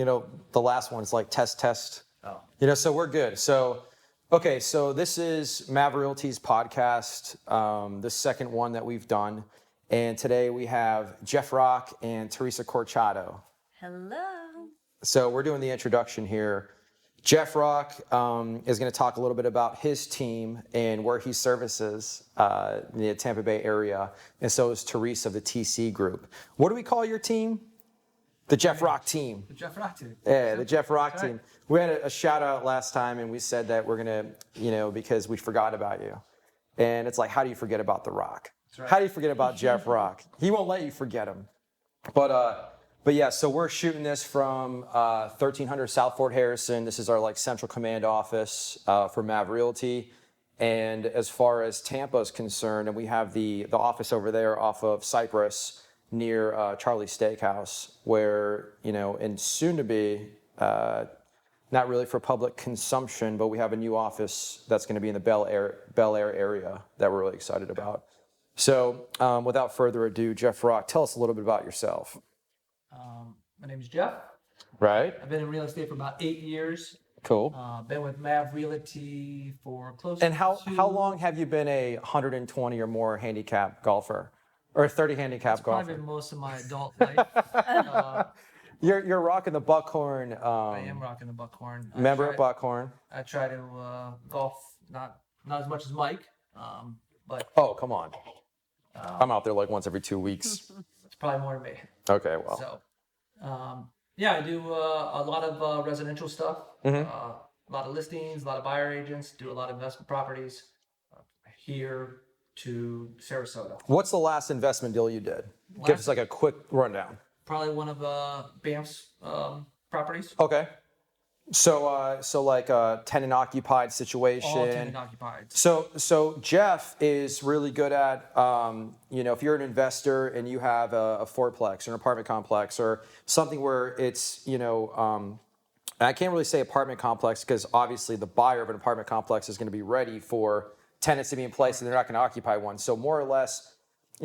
the last one is like test. Oh. So we're good. So, okay, so this is MavRealty's podcast, the second one that we've done. And today we have Jeff Rock and Theresa Corchado. Hello. So we're doing the introduction here. Jeff Rock is going to talk a little bit about his team and where he services in the Tampa Bay area. And so is Theresa of the TC Group. What do we call your team? The Jeff Rock team. The Jeff Rock team. Yeah, the Jeff Rock team. We had a shout out last time and we said that we're going to, because we forgot about you. And it's like, how do you forget about The Rock? Right. How do you forget about Jeff Rock? He won't let you forget him. But yeah, so we're shooting this from 1300 South Fort Harrison. This is our central command office for MavRealty. And as far as Tampa is concerned, and we have the office over there off of Cypress near Charlie's Steakhouse, where, and soon to be, not really for public consumption, but we have a new office that's going to be in the Bel Air area that we're really excited about. So without further ado, Jeff Rock, tell us a little bit about yourself. My name is Jeff. Right. I've been in real estate for about 8 years. Cool. Been with MavRealty for close And to... how long have you been a 120 or more handicap golfer? Or a 30 handicap golfer? Probably most of my adult life. You're rocking the Buckhorn. I am rocking the Buckhorn. Member of Buckhorn. I try to golf, not as much as Mike, but... Oh, come on. I'm out there once every 2 weeks. It's probably more than me. Okay, well. So, yeah, I do a lot of residential stuff, Mm-hmm. a lot of listings, a lot of buyer agents, do a lot of investment properties here to Sarasota. What's the last investment deal you did? Give us a quick rundown. Probably one of BAM's properties. Okay. So tenant occupied situation. All tenant occupied. So Jeff is really good at, if you're an investor and you have a fourplex or an apartment complex or something where it's, I can't really say apartment complex because obviously the buyer of an apartment complex is going to be ready for tenants to be in place and they're not going to occupy one. So more or less,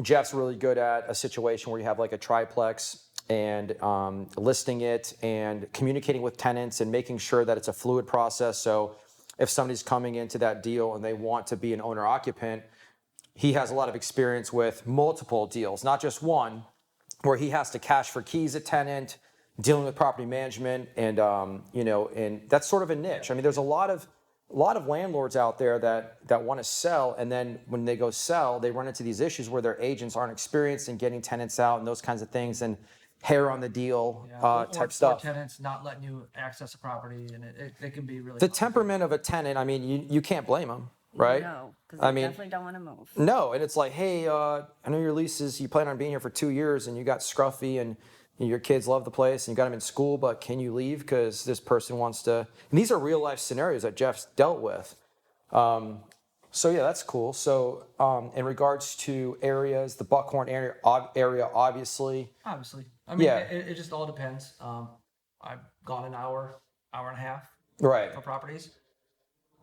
Jeff's really good at a situation where you have a triplex and listing it and communicating with tenants and making sure that it's a fluid process. So if somebody's coming into that deal and they want to be an owner occupant, he has a lot of experience with multiple deals, not just one, where he has to cash for keys a tenant, dealing with property management, and and that's sort of a niche. I mean, there's a lot of landlords out there that want to sell, and then when they go sell, they run into these issues where their agents aren't experienced in getting tenants out and those kinds of things, and hair on the deal type stuff. Or tenants not letting you access a property, and it can be really... The temperament of a tenant, I mean, you can't blame them, right? No, because they definitely don't want to move. No, and it's like, hey, I know your lease is, you plan on being here for 2 years, and you got scruffy, and your kids love the place, and you got them in school, but can you leave because this person wants to... And these are real-life scenarios that Jeff's dealt with. So, yeah, that's cool. So, in regards to areas, the Buckhorn area obviously... Obviously. I mean, Yeah. it just all depends. I've gone an hour and a half Right. for properties.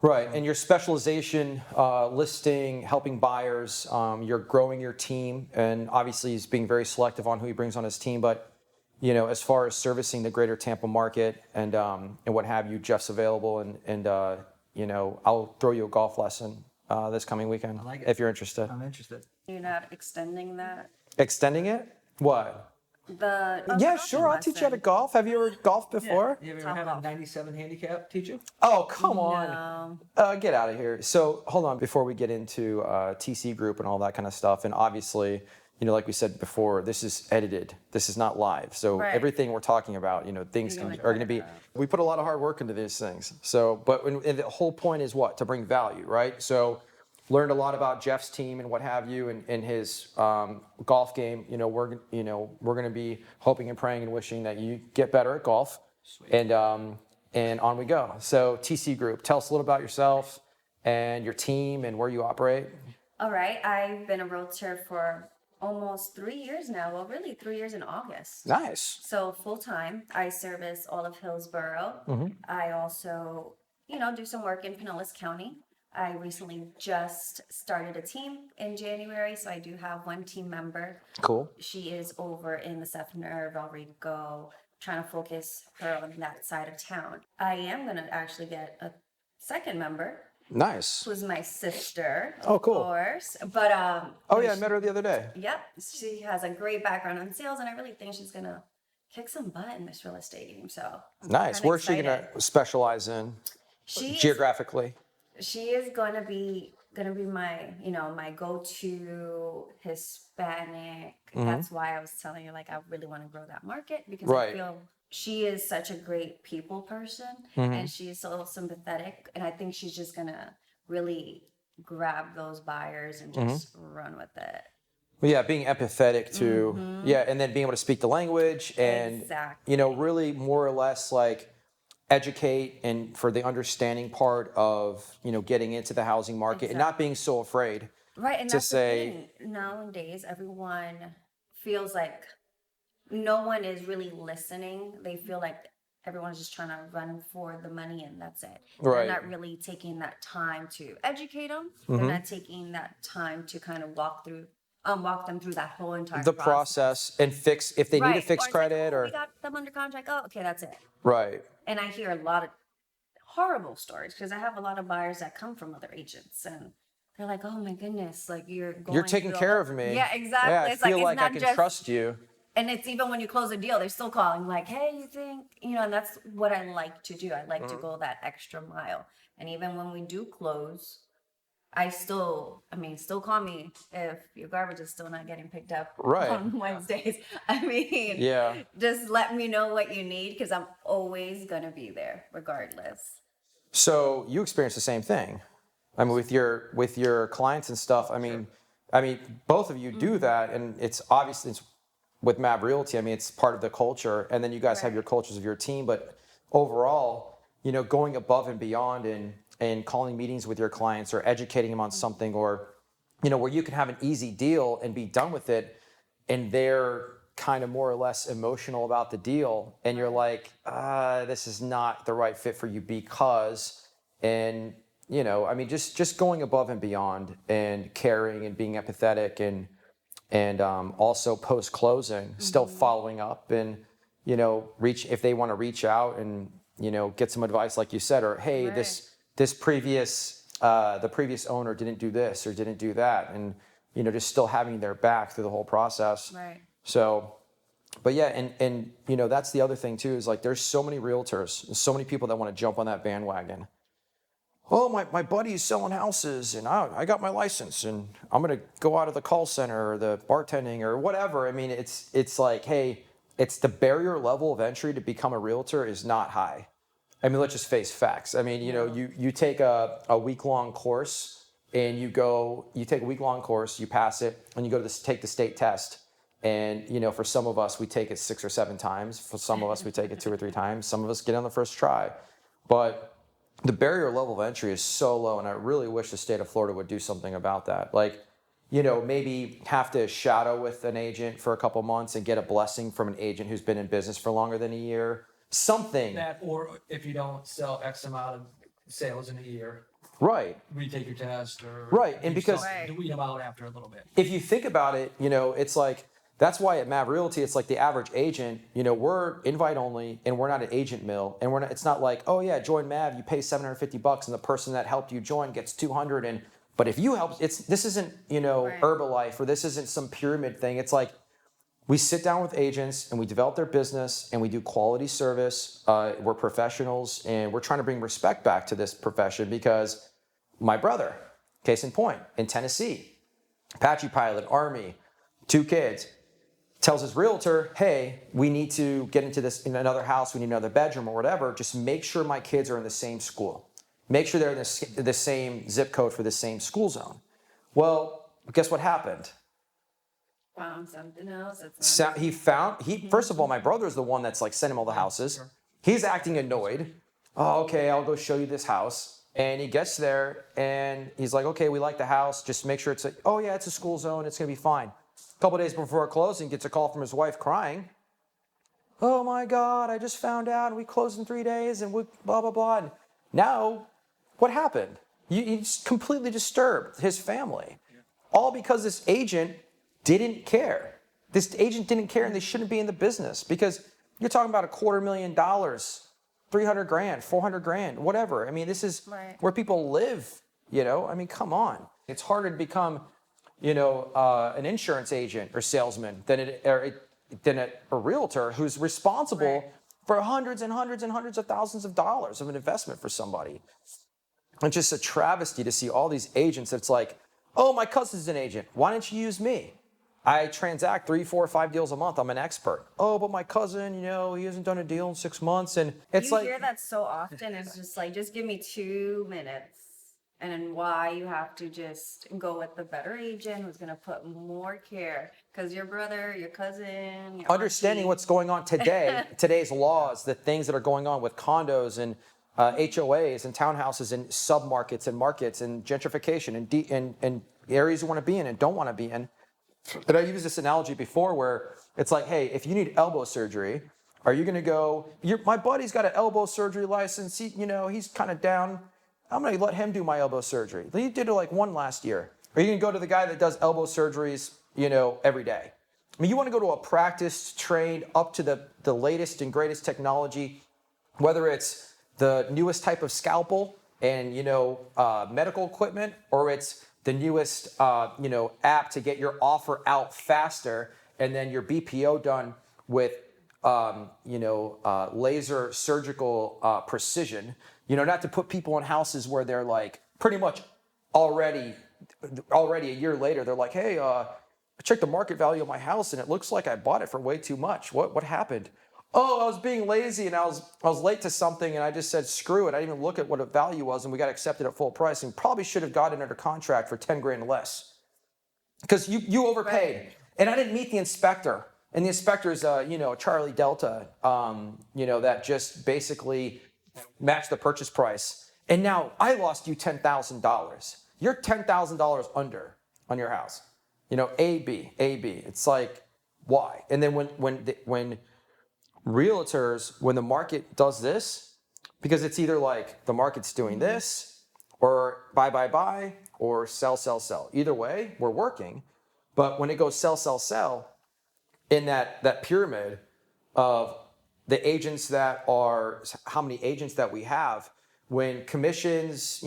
Right, and your specialization, listing, helping buyers, you're growing your team, and obviously he's being very selective on who he brings on his team, but as far as servicing the greater Tampa market and what have you, Jeff's available, and I'll throw you a golf lesson this coming weekend. I like it. If you're interested. I'm interested. You're not extending that? Extending it? What? Yeah, sure, I'll teach you how to golf. Have you ever golfed before? You ever had a 97 handicap teach you? Oh, come on. Get out of here. So hold on, before we get into TC Group and all that kind of stuff, and obviously, like we said before, this is edited. This is not live. So everything we're talking about, things are going to be, we put a lot of hard work into these things. So, but and the whole point is what? To bring value, right? So learned a lot about Jeff's team and what have you, and his golf game. We're going to be hoping and praying and wishing that you get better at golf. Sweet. And on we go. So TC Group, tell us a little about yourself and your team and where you operate. All right, I've been a realtor for almost 3 years now. Well, really 3 years in August. Nice. So full time, I service all of Hillsborough. Mm-hmm. I also, do some work in Pinellas County. I recently just started a team in January, so I do have one team member. Cool. She is over in the Sefner, Valrico, trying to focus her on that side of town. I am going to actually get a second member, Nice. who's my sister, Oh, of cool. course. But Oh yeah, I met her the other day. yep, she has a great background in sales, and I really think she's going to kick some butt in this real estate game. So Nice. kinda Where's she gonna excited. specialize in She is geographically? She is gonna be my my go-to Hispanic. That's why I was telling you, like, I really want to grow that market, because Right. I feel she is such a great people person, and she's so sympathetic, and I think she's just gonna really grab those buyers and just run with it. Well, yeah, being empathetic to, yeah, and then being able to speak the language and, Exactly. really more or less like educate and for the understanding part of, getting into the housing market and not being so afraid. Right, and to that's say- the thing. Nowadays, everyone feels like no one is really listening. They feel like everyone's just trying to run for the money, and that's it. Right. They're not really taking that time to educate them. They're not taking that time to kind of walk them through that whole entire The process and fix, if they need a Right. fixed Or it's like, credit "Oh, or, we got them under contract. Oh, okay, that's it." right. And I hear a lot of horrible stories, because I have a lot of buyers that come from other agents, and they're like, "Oh my goodness, like you're Taking through care all-" of me. Yeah, exactly. Yeah, I It's like, feel it's like I not can just, trust you. and it's even when you close a deal, they're still calling like, "Hey, you think," and that's what I like to do. I like to go that extra mile. And even when we do close, still call me if your garbage is still not getting picked up Right. on Wednesdays. I mean, Yeah. just let me know what you need, because I'm always gonna be there regardless. So you experience the same thing. I mean, with your clients and stuff. I mean, both of you do that, and it's obviously with MavRealty. I mean, it's part of the culture, and then you guys have Right. your cultures of your team. But overall, going above and beyond and calling meetings with your clients or educating them on something, or where you can have an easy deal and be done with it, and they're kind of more or less emotional about the deal, and you're like, this is not the right fit for you because, and just going above and beyond and caring and being empathetic and also post closing, still following up and reach if they want to reach out and get some advice, like you said, or hey, Right. this previous the previous owner didn't do this or didn't do that, and just still having their back through the whole process. Right. So, but yeah, and that's the other thing too, is like there's so many realtors, so many people that want to jump on that bandwagon. Oh, my buddy's selling houses, and I got my license, and I'm gonna go out of the call center or the bartending or whatever. I mean, it's like, hey, it's the barrier level of entry to become a realtor is not high. I mean, let's just face facts. I mean, you take a week-long course, and you take a week-long course, you pass it, and you go to take the state test. And for some of us, we take it 6 or 7 times. For some of us, we take it 2 or 3 times. Some of us get on the first try, but the barrier level of entry is so low, and I really wish the state of Florida would do something about that. Like, maybe have to shadow with an agent for a couple months and get a blessing from an agent who's been in business for longer than a year. Something. That, or if you don't sell X amount of sales in a year, Right. retake your test, or Right, and do because- something Right. to weed them out after a little bit. If you think about it, it's like, that's why at MavRealty, it's like the average agent, we're invite only, and we're not an agent mill, and it's not like, oh yeah, join Mav, you pay $750, and the person that helped you join gets 200, but if you help, this isn't, Right. Herbalife, or this isn't some pyramid thing. It's like, we sit down with agents and we develop their business and we do quality service. We're professionals, and we're trying to bring respect back to this profession, because my brother, case in point, in Tennessee, Apache pilot, Army, 2 kids, tells his realtor, hey, we need to get into this in another house, we need another bedroom or whatever, just make sure my kids are in the same school. Make sure they're in the same zip code for the same school zone. Well, guess what happened? Found something else. First of all, my brother is the one that's like sending him all the houses. He's acting annoyed. Oh, okay, I'll go show you this house. And he gets there and he's like, okay, we like the house. Just make sure it's it's a school zone. It's going to be fine. A couple days before closing, gets a call from his wife crying. Oh my God, I just found out, and we closed in 3 days, and we blah, blah, blah. And now, what happened? You completely disturbed his family. All because this agent didn't care. This agent didn't care, and they shouldn't be in the business, because, you're talking about $250,000, 300 grand, 400 grand, whatever. I mean, this is where people live, you know? I mean, come on. It's harder to become, you know, an insurance agent or salesman than a realtor who's responsible for hundreds and hundreds and hundreds of thousands of dollars of an investment for somebody. It's just a travesty to see all these agents. It's like, oh, my cousin's an agent. Why don't you use me? I transact 3, 4, 5 deals a month. I'm an expert. Oh, but my cousin, you know, he hasn't done a deal in 6 months. And it's you like, hear that so often. It's just like, just give me 2 minutes. And then why you have to just go with the better agent who's going to put more care. Because your brother, your cousin, your understanding auntie, what's going on today, today's laws, the things that are going on with condos and HOAs and townhouses and submarkets and markets and gentrification and areas you want to be in and don't want to be in. But I used this analogy before where it's like, hey, if you need elbow surgery, are you going to go, my buddy's got an elbow surgery license. He's kind of down. I'm going to let him do my elbow surgery. He did it like one last year. Or you can go to the guy that does elbow surgeries, every day. I mean, you want to go to a practice, trained up to the latest and greatest technology, whether it's the newest type of scalpel and, medical equipment, or it's the newest, app to get your offer out faster and then your BPO done with, laser surgical precision. Not to put people in houses where they're like pretty much already a year later, they're like, hey, I checked the market value of my house and it looks like I bought it for way too much. What happened? Oh, I was being lazy and I was late to something and I just said, screw it. I didn't even look at what the value was and we got accepted at full price and probably should have gotten under contract for 10 grand less because you overpaid. Right. And I didn't meet the inspector. And the inspector is, Charlie Delta, that just basically matched the purchase price. And now I lost you $10,000. You're $10,000 under on your house. AB. It's like, why? And then when realtors, when the market does this, because it's either like the market's doing this, or buy, or sell. Either way, we're working. But when it goes sell, in that pyramid of the agents that are, how many agents that we have, when commissions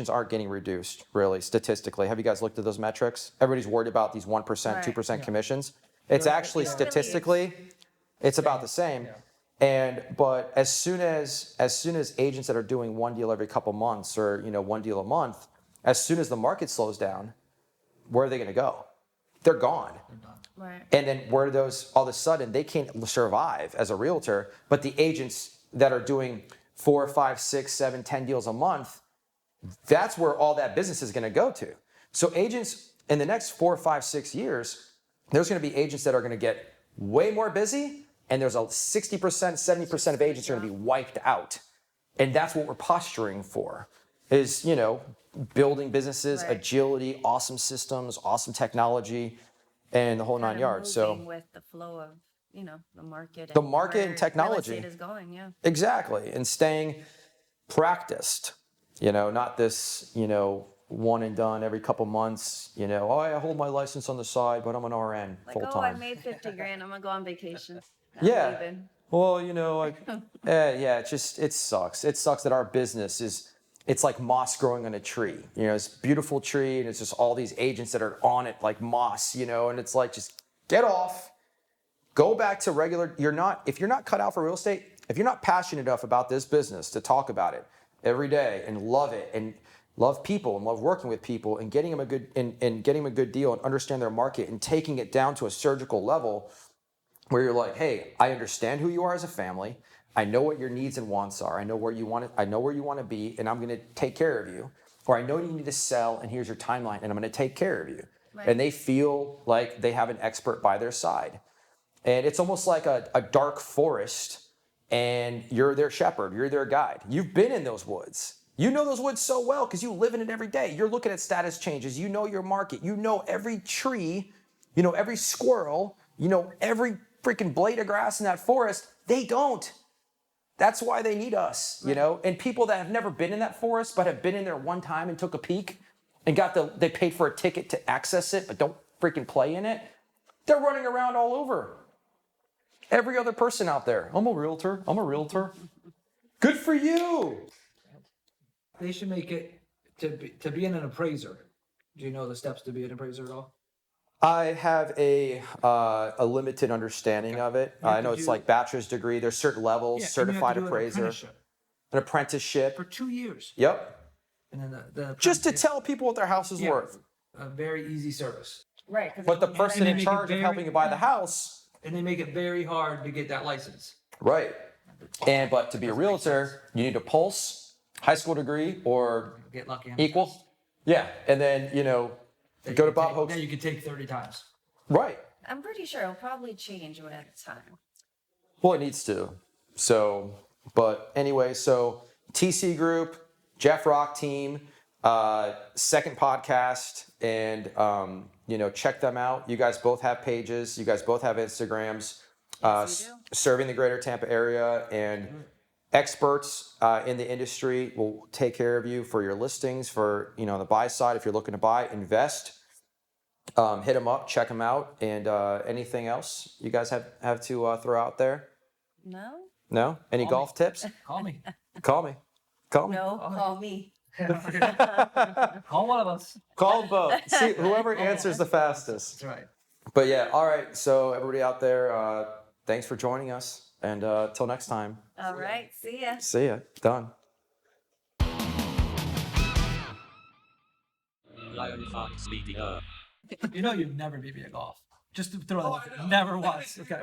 aren't getting reduced, really, statistically. Have you guys looked at those metrics? Everybody's worried about these 1%, 2% commissions. It's actually statistically, it's about the same. Yeah. But as soon as agents that are doing one deal every couple months or, one deal a month, as soon as the market slows down, where are they going to go? They're gone. Right. And then where those, all of a sudden, they can't survive as a realtor, but the agents that are doing 4, 5, 6, 7, 10 deals a month, that's where all that business is going to go to. So agents in the next 4, 5, 6 years, there's going to be agents that are going to get way more busy, and there's a 60%, 70% of agents are going to be wiped out. And that's what we're posturing for, is, building businesses, agility, awesome systems, awesome technology, and the whole 9 yards. So with the flow of, the market. The market and technology. Real estate is going, yeah. Exactly. And staying practiced, not this, one and done every couple months, I hold my license on the side, but I'm an RN full time. I made 50 grand. I'm going to go on vacation. Yeah. Well, it sucks. It sucks that our business it's like moss growing on a tree. It's a beautiful tree and it's just all these agents that are on it like moss, and it's like, just get off, go back to regular. If you're not cut out for real estate, if you're not passionate enough about this business to talk about it every day and love it and love people and love working with people and getting them a good deal and understand their market and taking it down to a surgical level where you're like, hey, I understand who you are as a family. I know what your needs and wants are. I know where you want to be, and I'm going to take care of you. Or I know you need to sell, and here's your timeline, and I'm going to take care of you. Right. And they feel like they have an expert by their side. And it's almost like a dark forest, and you're their shepherd, you're their guide. You've been in those woods. You know those woods so well because you live in it every day. You're looking at status changes. You know your market. You know every tree, every squirrel, every freaking blade of grass in that forest. They don't. That's why they need us, and people that have never been in that forest but have been in there one time and took a peek and they paid for a ticket to access it but don't freaking play in it. They're running around all over. every other person out there. I'm a realtor. I'm a realtor. Good for you. They should make it to be an appraiser. Do you know the steps to be an appraiser at all? I have a limited understanding of it. You have I to know it's do- like bachelor's degree. There's certain levels, Yeah, and certified you have to do an appraiser, apprenticeship an apprenticeship. for 2 years. Yep. And then the Just to apprentice- tell people what their house is Yeah. worth. a very easy service. Right. 'cause But the it's- person they in make it charge of very- helping you buy the house, And they make it very hard to get that license. right? But to be a realtor, you need a pulse, high school degree, or Get lucky. and- equal. Yeah, and then that you go to can Bob take- Hope's. That you could take 30 times. Right. I'm pretty sure it'll probably change one at a time. Well, it needs to. So, but anyway, so TC Group, Jeff Rock team, second podcast, and check them out. You guys both have pages. You guys both have Instagrams. Yes, we do. Serving the greater Tampa area, and experts in the industry will take care of you for your listings. For on the buy side, if you're looking to buy, invest. Hit them up, check them out, and anything else you guys have to throw out there? No? No? Any golf tips? Call me. Call me. Call me. No, call me. Call one of us. Call them both. See whoever answers the fastest. That's right. But yeah, all right. So everybody out there, thanks for joining us, and till next time. All right. See ya. See ya. Done. Lion Fox leading up. You know you'd never beat me at golf. Just to throw that out there. Never once. Okay.